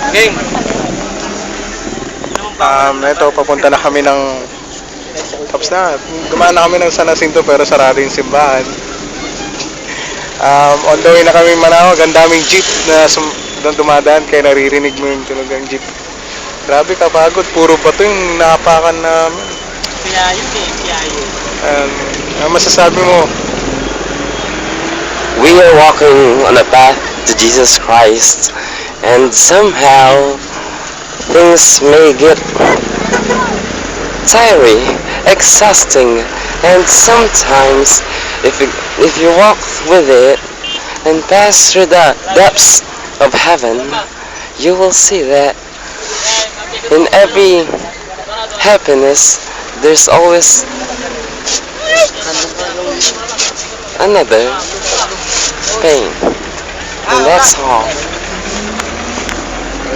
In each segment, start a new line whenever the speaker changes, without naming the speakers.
Game.
Ito, papunta na kami ng... Tapos na. Dumaan na kami ng San Jacinto pero sarado yung simbahan. On the way na kami Manawag. Ang daming jeep na doon dumadaan kaya naririnig mo yung tunog ng jeep. Grabe kapagod. Puro bato yung napakan namin.
Kaya yun eh. Kaya yun.
Ano masasabi mo?
We are walking on a path to Jesus Christ, and somehow things may get tiring, exhausting, and sometimes if you walk with it and pass through the depths of heaven, you will see that in every happiness there's always another pain, and that's all.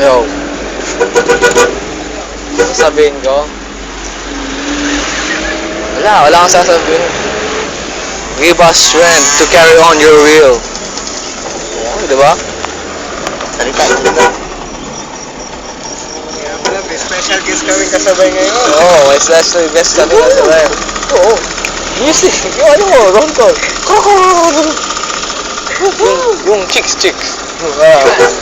Yo. Sasabihin ko? Wala akong sasabihin. Give us strength to carry on your will. Di ba? Salita.
May special guest kami kasabay ngayon.
Oo, may special guest kami kasabay. Oo. Music. Yung ano mo, roll call. Yung chicks. Dalat din.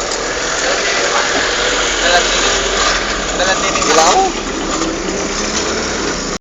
Dalat din. Diba ako?